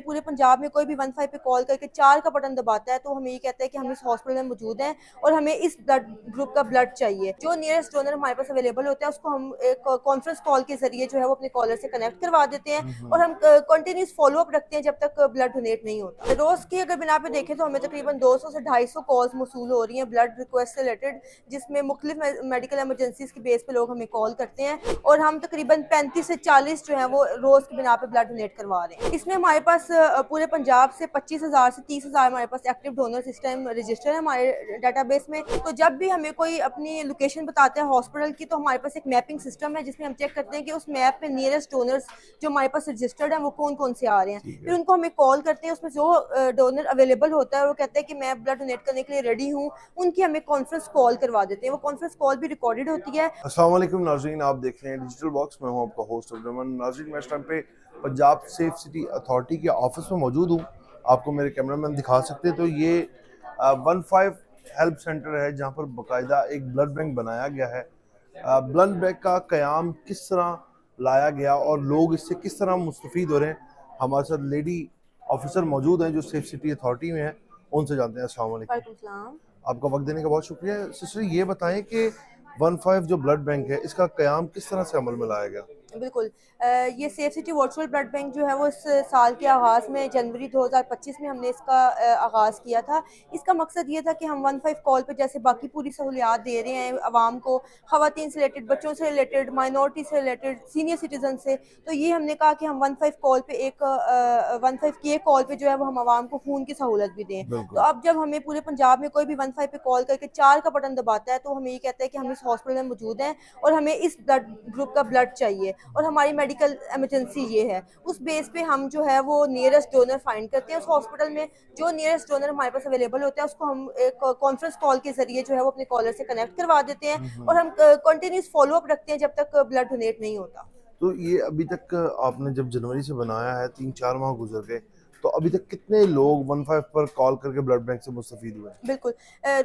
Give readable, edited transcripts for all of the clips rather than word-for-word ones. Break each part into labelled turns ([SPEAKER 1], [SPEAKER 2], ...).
[SPEAKER 1] पूरे पंजाब में कोई भी 15 पे कॉल करके 4 का बटन दबाता है तो हमें ये कहता है कि हम इस हॉस्पिटल में मौजूद हैं और हमें इस ब्लड ग्रुप का ब्लड चाहिए। जो नियरेस्ट डोनर हमारे पास अवेलेबल होता है उसको हम एक कॉन्फ्रेंस कॉल के जरिए जो है वो अपने कॉलर से कनेक्ट करवा देते हैं और हम कंटिन्यूस फॉलो अप रखते हैं जब तक ब्लड डोनेट नहीं होता। रोज की अगर बिना पे देखें तो हमें तकरीबन 200 से 250 कॉल्स मौसूल हो रही हैं ब्लड रिक्वेस्ट से रिलेटेड, जिसमें मुख्तलिफ मेडिकल एमरजेंसीज की बेस पे लोग हमें कॉल करते हैं और हम तकरीबन 35 से 40 जो है वो रोज की बिना पे ब्लड डोनेट करवा रहे हैं। इसमें हमारे पास पूरे पंजाब से 25,000 से 30,000 हमारे पास एक्टिव डोनर सिस्टम रजिस्टर है हमारे डाटाबेस में। तो जब भी हमें कोई अपनी लोकेशन बताता है हॉस्पिटल की तो हमारे पास एक मैपिंग सिस्टम है जिसमें हम चेक करते हैं कि उस मैप पे नियरेस्ट डोनर्स जो हमारे पास रजिस्टर्ड है वो कौन कौन से आ रहे हैं। फिर उनको हमें कॉल करते हैं, उसमें जो डोनर अवेलेबल होता है वो कहता है कि मैं ब्लड डोनेट करने के लिए रेडी हूँ, उनकी हमें कॉन्फ्रेंस कॉल करवा देते हैं। वो कॉन्फ्रेंस कॉल भी रिकॉर्डेड होती है।
[SPEAKER 2] अस्सलाम वालेकुम नाज़रीन, आप देख रहे हैं डिजिटल बॉक्स में हूँ आपका होस्ट अब्दुलरहमान। नाज़रीन, मैं इस टाइम पे पंजाब सेफ सिटी अथॉरिटी के ऑफिस में मौजूद हूँ। आपको मेरे कैमरामैन दिखा सकते हैं तो ये 15 हेल्प सेंटर है जहाँ पर बाकायदा एक ब्लड बैंक बनाया गया है। ब्लड बैंक का क़याम किस तरह लाया गया और लोग इससे किस तरह मुस्तफ़ीद हो रहे हैं, हमारे साथ लेडी ऑफिसर मौजूद हैं जो सेफ सिटी अथॉरिटी में है, उनसे जानते हैं। अस्सलाम वालेकुम, आपका वक्त देने का बहुत शुक्रिया। सिस्टर, ये बताएं कि 15 जो ब्लड बैंक है इसका क़याम किस तरह से अमल में लाया गया?
[SPEAKER 1] बिल्कुल, ये safe city virtual blood bank जो है वो इस साल के आगाज़ में जनवरी 2025 में हमने इसका आगाज़ किया था। इसका मकसद ये था कि हम 15 कॉल पे जैसे बाकी पूरी सहूलियात दे रहे हैं आवाम को, ख़वातीन से रिलेटेड, बच्चों से रिलेटेड, माइनॉरिटी से रिलेटेड, सीनियर सिटीज़न से, तो ये हमने कहा कि हम 15 कॉल पे एक 15 की एक कॉल पे जो है वो हम आवाम को खून की सहूलत भी दें। तो अब जब हमें पूरे पंजाब में कोई भी 15 पे कॉल करके 4 का बटन दबाता है तो हमें ये कहता है कि हम इस हॉस्पिटल में मौजूद हैं और हमें इस ब्लड ग्रुप का ब्लड चाहिए और हमारी मेडिकल इमरजेंसी ये है। उस बेस पे हम जो है वो नियरेस्ट डोनर फाइंड करते हैं उस हॉस्पिटल में। जो नियरेस्ट डोनर हमारे पास अवेलेबल होता है उसको हम एक कॉन्फ्रेंस कॉल के जरिए जो है वो अपने कॉलर से कनेक्ट करवा देते हैं और हम कंटिन्यूस फॉलो अप रखते हैं जब तक ब्लड डोनेट नहीं होता।
[SPEAKER 2] तो ये अभी तक आपने जब जनवरी से बनाया है, 3-4 माह गुजर गए, तो अभी तक कितने लोग 15 पर कॉल करके ब्लड बैंक से मुस्तफ़ीद हुए?
[SPEAKER 1] बिल्कुल,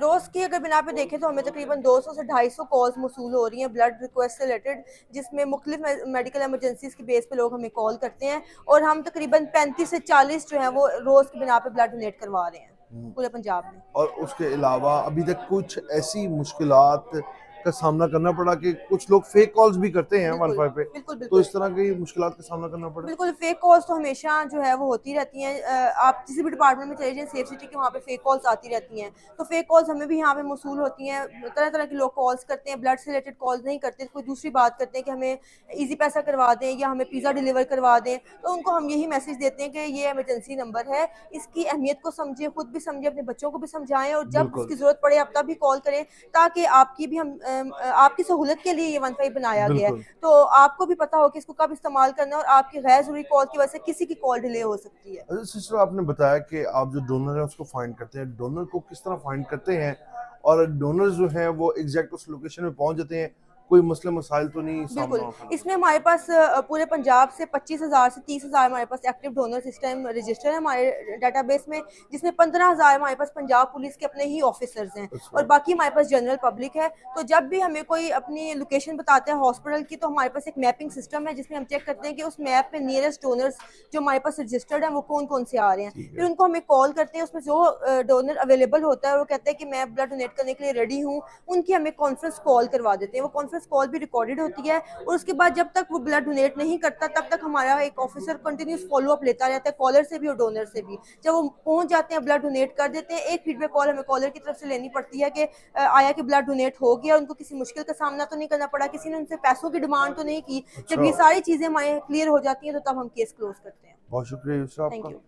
[SPEAKER 1] रोज़ की अगर बिना पे देखें तो हमें तकरीबन 200 से 250 कॉल्स मौसूल हो रही हैं ब्लड रिक्वेस्ट से रिलेटेड, जिसमें मुख्तलिफ मेडिकल एमरजेंसीज की बेस पे लोग हमें कॉल करते हैं और हम तकरीबन 35 से 40 जो है वो रोज़ की बिना पे ब्लड डोनेट करवा रहे हैं पूरे पंजाब में।
[SPEAKER 2] और उसके अलावा अभी तक कुछ ऐसी मुश्किलात का सामना करना पड़ा कि कुछ लोग फेक कॉल्स भी करते हैं
[SPEAKER 1] बिल्कुल,
[SPEAKER 2] 15 पे,
[SPEAKER 1] बिल्कुल,
[SPEAKER 2] तो
[SPEAKER 1] बिल्कुल।
[SPEAKER 2] इस तरह की मुश्किलात का सामना करना पड़ा?
[SPEAKER 1] बिल्कुल, फेक कॉल्स तो हमेशा जो है वो होती रहती हैं। आप किसी भी डिपार्टमेंट में चले जाएँ सेफ सिटी के, वहाँ पे फेक कॉल्स आती रहती हैं। तो फेक कॉल्स हमें भी यहाँ पे मौसूल होती हैं। तरह-तरह के लोग कॉल्स करते हैं, ब्लड से रिलेटेड कॉल्स नहीं करते, कोई दूसरी बात करते हैं कि हमें ईज़ी पैसा करवा दें या हमें पिज़्ज़ा डिलीवर करवा दें। तो उनको हम यही मैसेज देते हैं कि ये इमरजेंसी नंबर है, इसकी अहमियत को समझें, खुद भी समझें, अपने बच्चों को भी समझाएँ और जब
[SPEAKER 2] बिल्कुल,
[SPEAKER 1] उसकी ज़रूरत पड़े आप तब भी कॉल करें, ताकि आपकी भी आपकी सहूलत के लिए ये 15 बनाया गया है।
[SPEAKER 2] बिल्कुल।
[SPEAKER 1] तो आपको भी पता हो कि इसको कब इस्तेमाल करना है और आपकी गैर ज़रूरी कॉल की वजह से किसी की कॉल डिले हो सकती है।
[SPEAKER 2] अच्छा सिस्टर, आपने बताया कि आप जो डोनर है उसको फाइंड करते हैं, डोनर को किस तरह फाइंड करते हैं और डोनर्स जो हैं वो एग्जैक्ट उस लोकेशन में पहुंच जाते हैं, कोई मसले मसाइल तो नहीं
[SPEAKER 1] बिल्कुल,
[SPEAKER 2] सामना होता?
[SPEAKER 1] इसमें हमारे पास पूरे पंजाब से 25,000 से 30,000 हमारे पास एक्टिव डोनर सिस्टम रजिस्टर है हमारे डाटाबेस में, जिसमें 15,000 हमारे पास पंजाब पुलिस के अपने ही ऑफिसर्स हैं और
[SPEAKER 2] अच्छा,
[SPEAKER 1] बाकी हमारे पास जनरल पब्लिक है। तो जब भी हमें कोई अपनी लोकेशन बताता है हॉस्पिटल की तो हमारे पास एक मैपिंग सिस्टम है जिसमें हम चेक करते हैं कि उस मैप पे नियरेस्ट डोनर्स जो हमारे पास रजिस्टर्ड हैं वो कौन-कौन से आ रहे हैं।
[SPEAKER 2] ठीक
[SPEAKER 1] फिर
[SPEAKER 2] है।
[SPEAKER 1] उनको हमें कॉल करते हैं, उसमें जो डोनर अवेलेबल होता है वो कहता है कि मैं ब्लड डोनेट करने के लिए रेडी हूँ, उनकी हमें कॉन्फ्रेंस कॉल करवा देते हैं। वो कॉन्फ्रेंस कॉल भी रिकॉर्डेड होती है और उसके बाद जब तक वो ब्लड डोनेट नहीं करता तब तक हमारा एक ऑफिसर कंटिन्यूस फॉलो अप लेता रहता है, कॉलर से भी और डोनर से भी। जब वो पहुंच जाते हैं, ब्लड डोनेट कर देते हैं, एक फीडबैक कॉल हमें कॉलर की तरफ से लेनी पड़ती है कि आया कि ब्लड डोनेट हो गया, उनको किसी मुश्किल का सामना तो नहीं करना पड़ा, किसी ने उनसे पैसों की डिमांड तो नहीं की। जब
[SPEAKER 2] अच्छा,
[SPEAKER 1] ये सारी चीजें हमारे क्लियर हो जाती हैं तो तब हम केस क्लोज करते हैं।
[SPEAKER 2] बहुत शुक्रिया यूसरा
[SPEAKER 1] थैंक
[SPEAKER 2] आपका।
[SPEAKER 1] यू।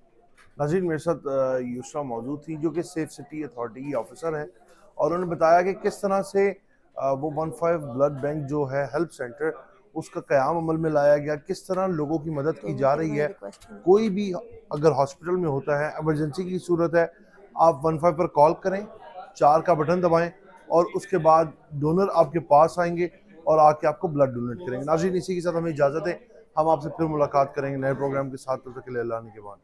[SPEAKER 2] नाज़रीन, मेरे साथ यूसरा मौजूद थी जो कि सेफ सिटी अथॉरिटी की ऑफिसर है और उन्होंने बताया कि किस तरह से वो 15 ब्लड बैंक जो है हेल्प सेंटर उसका क़याम अमल में लाया गया, किस तरह लोगों की मदद
[SPEAKER 1] 2
[SPEAKER 2] की
[SPEAKER 1] मिनट
[SPEAKER 2] जा
[SPEAKER 1] के लिए
[SPEAKER 2] रही
[SPEAKER 1] मैंने
[SPEAKER 2] है।
[SPEAKER 1] रिक्वेस्ट की।
[SPEAKER 2] कोई भी अगर हॉस्पिटल में होता है, इमरजेंसी की सूरत है, आप 15 पर कॉल करें, 4 का बटन दबाएं और उसके बाद डोनर आपके पास आएंगे और आके आपको ब्लड डोनेट करेंगे। नाज़रीन, इसी के साथ हमें इजाज़त है, हम आपसे फिर मुलाकात करेंगे नए प्रोग्राम के साथ, तब तक के लिए अल्लाह ने के बाद।